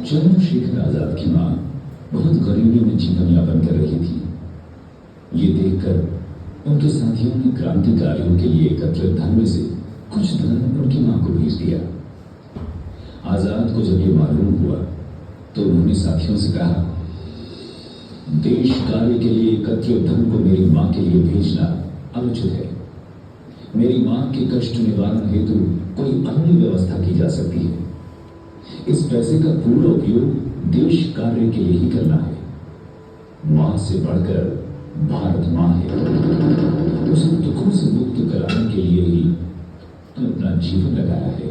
चंद्रशेखर आजाद की मां बहुत गरीबी में जीवन यापन कर रही थी। ये देखकर उनके साथियों ने क्रांतिकारियों के लिए एकत्रित धन में से कुछ धन उनकी मां को भेज दिया। आजाद को जब ये मालूम हुआ तो उन्होंने साथियों से कहा, देश कार्य के लिए एकत्रित धन को मेरी मां के लिए भेजना अनुचित है। मेरी मां के कष्ट निवारण हेतु कोई अन्य व्यवस्था की जा सकती है। इस पैसे का पूरा उपयोग देश कार्य के लिए ही करना है। मां से बढ़कर भारत मां है। उसे दुखों से मुक्त कराने के लिए ही अपना जीवन लगाया है।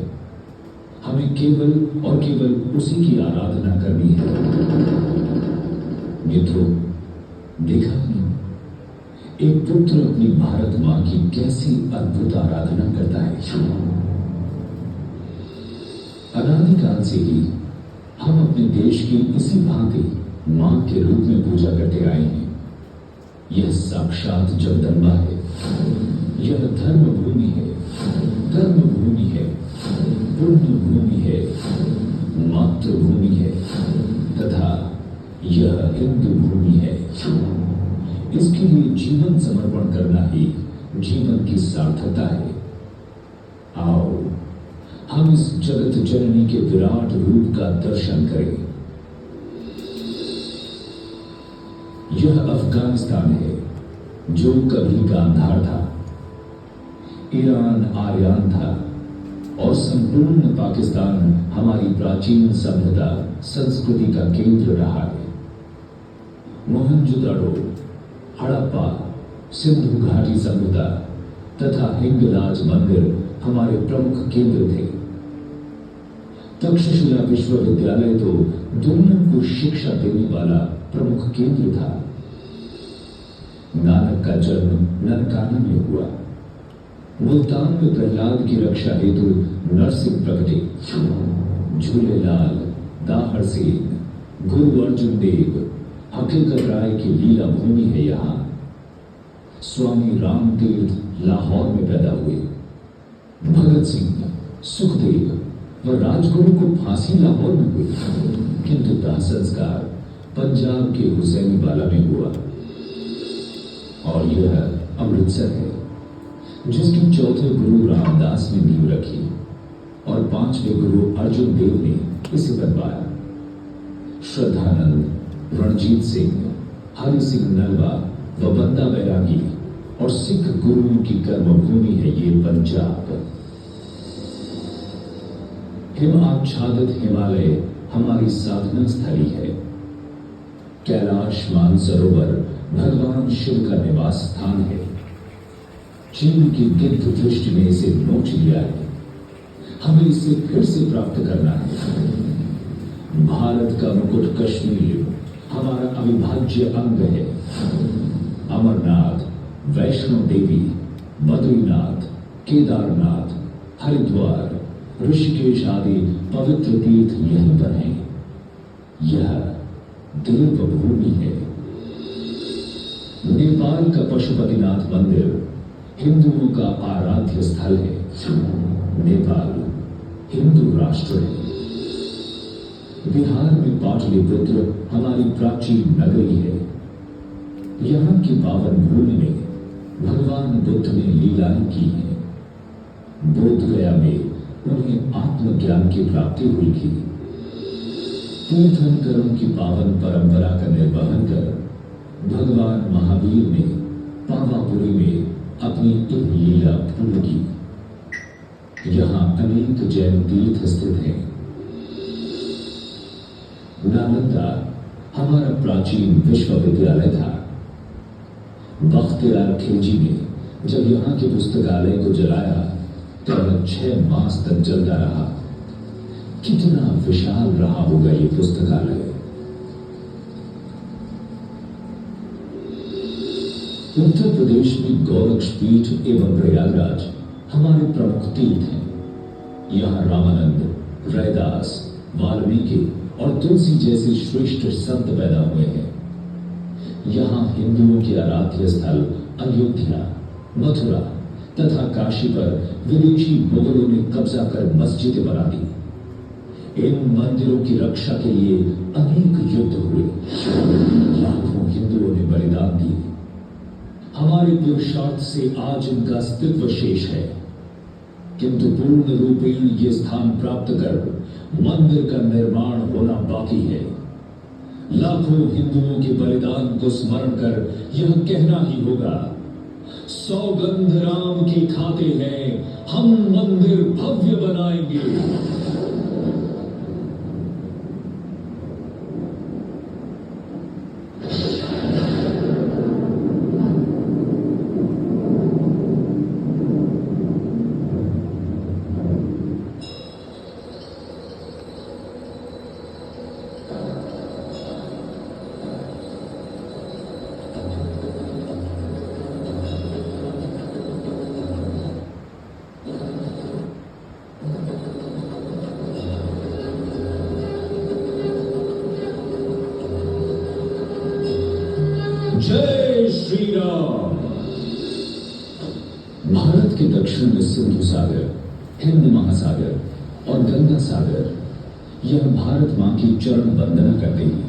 हमें केवल और केवल उसी की आराधना करनी है। मित्रों, देखा आपने एक पुत्र अपनी भारत मां की कैसी अद्भुत आराधना करता है। अनादिकाल से ही हम अपने देश की इसी भांति मां के रूप में पूजा करते आए हैं। यह साक्षात जगदम्बा है। यह धर्म भूमि है, कर्म भूमि है, पुण्य भूमि है, मातृभूमि है तथा यह हिंदू भूमि है। इसके लिए जीवन समर्पण करना ही जीवन की सार्थकता है। आओ हम इस जगत जननी के विराट रूप का दर्शन करें। यह अफगानिस्तान है जो कभी गांधार था, ईरान आर्यान था और संपूर्ण पाकिस्तान हमारी प्राचीन सभ्यता संस्कृति का केंद्र रहा है। मोहनजोदड़ो, हड़प्पा, सिंधु घाटी सभ्यता तथा हिंगलाज मंदिर हमारे प्रमुख केंद्र थे। तक्षशिला विश्वविद्यालय तो दुनिया को शिक्षा देने वाला प्रमुख केंद्र था। नानक का जन्म ननकाना में हुआ। मुल्तान में प्रहलाद की रक्षा हेतु नरसिंह प्रगटे। झूलेलाल, दाहड़ सेन, गुरु अर्जुन देव, हकीकत राय की लीला भूमि है यहाँ। स्वामी रामतीर्थ लाहौर में पैदा हुए। भगत सिंह, सुखदेव व राजगुरु को फांसी लाहौर में हुई, किंतु दाह संस्कार पंजाब के हुसैनीवाला में हुआ। और यह अमृतसर है जिसके चौथे गुरु रामदास ने नींव रखी और पांचवें गुरु अर्जुन देव ने इसे बनवाया। श्रद्धानंद, रणजीत सिंह, हरि सिंह नलवा व बंदा बैरागी और सिख गुरुओं की कर्मभूमि है ये पंजाब। हिम आच्छादित हिमालय हमारी साधना स्थली है। कैलाश मानसरोवर भगवान शिव का निवास स्थान है। चीन की गिद्ध दृष्टि में इसे नोच लिया है। हमें इसे फिर से प्राप्त करना है। भारत का मुकुट कश्मीर हमारा अविभाज्य अंग है। अमरनाथ, वैष्णो देवी, बद्रीनाथ, केदारनाथ, हरिद्वार, ऋषिकेश आदि पवित्र तीर्थ यहीं पर हैं। यह देवभूमि है। नेपाल का पशुपतिनाथ मंदिर हिंदुओं का आराध्य स्थल है। नेपाल हिंदू राष्ट्र है। बिहार में पाटलिपुत्र हमारी प्राचीन नगरी है। यहाँ की पावन भूमि में भगवान बुद्ध ने लीलाएं की हैं। बोध गया में उन्हें आत्मज्ञान की प्राप्ति हुई थी। तीर्थंकरों की पावन परंपरा का निर्वहन कर भगवान महावीर ने पावापुरी में अपनी एक लीला पूर्ण की। यहाँ अनेक जैन तीर्थ स्थित हैं। नालंदा हमारा प्राचीन विश्वविद्यालय था। बख्तियार खिलजी ने जब यहाँ के पुस्तकालय को जलाया तो 6 मास तक जलता रहा। कितना विशाल रहा होगा ये पुस्तकालय। उत्तर प्रदेश में गोरक्षपीठ एवं प्रयागराज हमारे प्रमुख तीर्थ हैं। यहाँ रामानंद, रैदास, वाल्मीकि और तुलसी जैसे श्रेष्ठ संत पैदा हुए हैं। यहाँ हिंदुओं के आराध्य स्थल अयोध्या, मथुरा तथा काशी पर विदेशी मुगलों ने कब्जा कर मस्जिदें बना दी। इन मंदिरों की रक्षा के लिए अनेक युद्ध हुए, लाखों हिंदुओं ने बलिदान दिए। हमारे पुरुषार्थ से आज इनका अस्तित्व शेष है, किंतु पूर्ण रूपेण ये स्थान प्राप्त कर मंदिर का निर्माण होना बाकी है। लाखों हिंदुओं के बलिदान को स्मरण कर यह कहना ही होगा, सौगंध राम की खाते हैं, हम मंदिर भव्य बनाएंगे। जय श्री राम। भारत के दक्षिण में सिंधु सागर, हिंद महासागर और गंगा सागर, यह भारत मां की चरण वंदना करते हैं।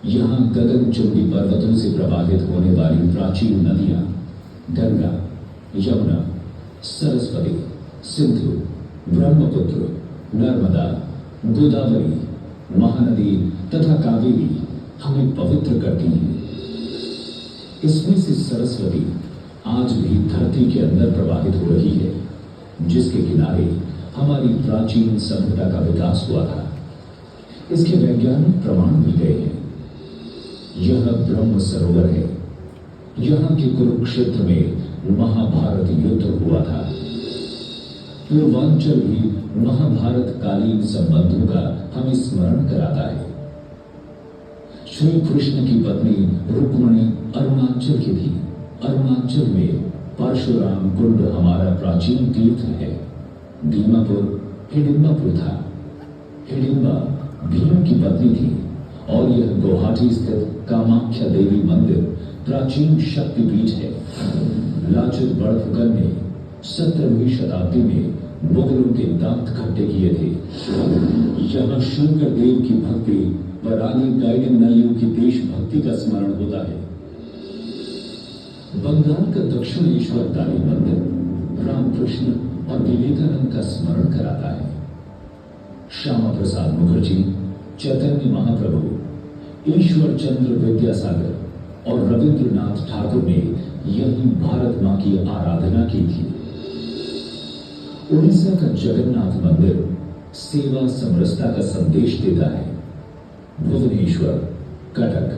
यहां गगनचुंबी पर्वतों से प्रवाहित होने वाली प्राचीन नदियां गंगा, यमुना, सरस्वती, सिंधु, ब्रह्मपुत्र, नर्मदा, गोदावरी, महानदी तथा कावेरी हमें पवित्र करती हैं। इसमें से सरस्वती आज भी धरती के अंदर प्रवाहित हो रही है, जिसके किनारे हमारी प्राचीन सभ्यता का विकास हुआ था। इसके वैज्ञानिक प्रमाण मिल गए हैं। यह ब्रह्म सरोवर है। यहां के कुरुक्षेत्र में महाभारत युद्ध हुआ था। पूर्वांचल भी महाभारत कालीन संबंधों का हमें स्मरण कराता है। श्री कृष्ण की पत्नी रुक्मिणी अरुणाचल की थी। अरुणाचल में परशुराम कुंड हमारा प्राचीन तीर्थ है। दीमापुर हिडिंबापुर था। हिडिंबा भीम की पत्नी थी और यह गुवाहाटी स्थित कामाख्या देवी मंदिर प्राचीन शक्तिपीठ है। लाचित बड़फुकन ने 17वीं शताब्दी में मुगलों के दांत खट्टे किए थे। यहां शंकर देव की भक्ति व रानी गाइडनल्लू की देशभक्ति का स्मरण होता है। बंगाल का दक्षिणेश्वर काली मंदिर रामकृष्ण और विवेकानंद का स्मरण कराता है। श्यामा प्रसाद मुखर्जी, चैतन्य महाप्रभु, ईश्वर चंद्र विद्यासागर और रविंद्रनाथ ठाकुर ने यही भारत मां की आराधना की थी। उड़ीसा का जगन्नाथ मंदिर सेवा समरसता का संदेश देता है। भुवनेश्वर, कटक,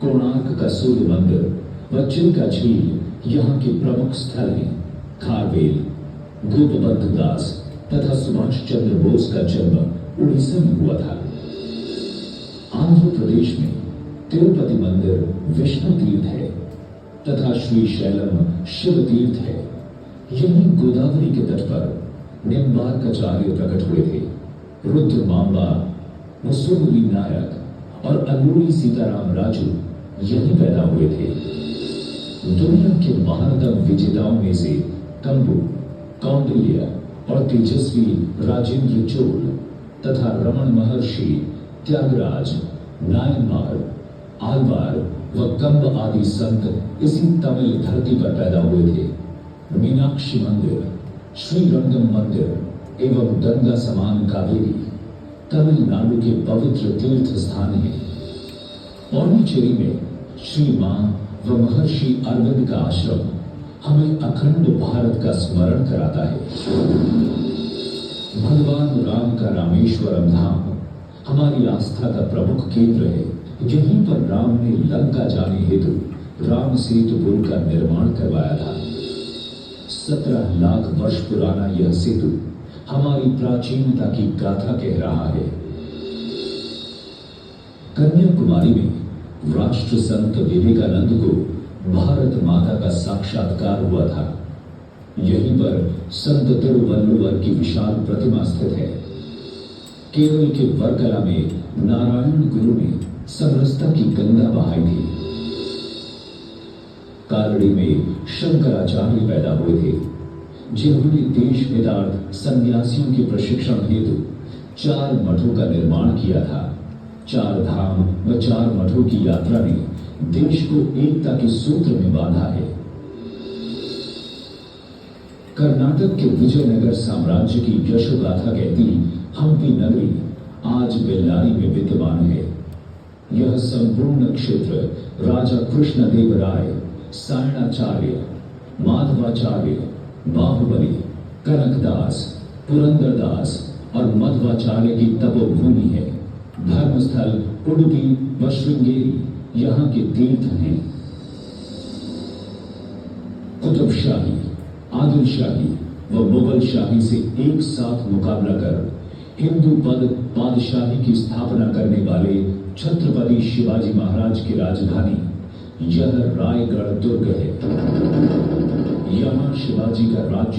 कोणार्क का सूर्य मंदिर व चिल्का झील यहाँ के प्रमुख स्थल हैं। खारवेल, गोपबंधु दास तथा सुभाष चंद्र बोस का जन्म उड़ीसा में हुआ था। आंध्र प्रदेश में तिरुपति मंदिर विष्णु तीर्थ है तथा श्री शैलम शिव तीर्थ है। यही गोदावरी के तट पर निम्बार्काचार्य प्रकट हुए थे। रुद्र मांबा, मुसुगुली नायक और अल्लूरी सीताराम राजू यहीं पैदा हुए थे। दुनिया के महानतम विजेताओं में से कंबू, कौंडिल्य और तेजस्वी राजेंद्र चोल तथा रमण महर्षि, त्यागराज, नायनमार, आलवार व कंब आदि संत इसी तमिल धरती पर पैदा हुए थे। मीनाक्षी मंदिर, श्रीरंगम मंदिर एवं गंगा समान कावेरी तमिलनाडु के पवित्र तीर्थ स्थान है। पौंडीचेरी में श्री मां व महर्षि अरविंद का आश्रम हमें अखंड भारत का स्मरण कराता है। भगवान राम का रामेश्वरम धाम हमारी आस्था का प्रमुख केंद्र है। यहीं पर राम ने लंका जाने हेतु राम सेतु पुल का निर्माण करवाया था। 17 लाख वर्ष पुराना यह सेतु हमारी प्राचीनता की गाथा कह रहा है। कन्याकुमारी में राष्ट्र संत विवेकानंद को भारत माता का साक्षात्कार हुआ था। यहीं पर संत तिरुवल्लुवर की विशाल प्रतिमा स्थित है। केरल के वर्कला में नारायण गुरु ने समरसता की गंगा बहाई थी। कालड़ी में शंकराचार्य पैदा हुए थे, जिन्होंने देश हितार्थ सन्यासियों के प्रशिक्षण हेतु 4 मठों का निर्माण किया था। 4 धाम व 4 मठों की यात्रा ने देश को एकता के सूत्र में बांधा है। कर्नाटक के विजयनगर साम्राज्य की यशोगाथा कहती हम्पी नगरी आज बेल्लारी में विद्यमान है। यह संपूर्ण क्षेत्र राजा कृष्णदेवराय, सायणाचार्य, माधवाचार्य, बाहुबली, कनकदास, पुरंदरदास और मध्वाचार्य की तपोभूमि है। धर्मस्थल उडुपी व श्रृंगेरी यहाँ के तीर्थ हैं। कुतुबशाही, आदिलशाही व मुगल शाही से एक साथ मुकाबला कर हिंदू पादशाही की स्थापना करने वाले छत्रपति शिवाजी महाराज की राजधानी यह रायगढ़ दुर्ग है। यहाँ शिवाजी का राज्य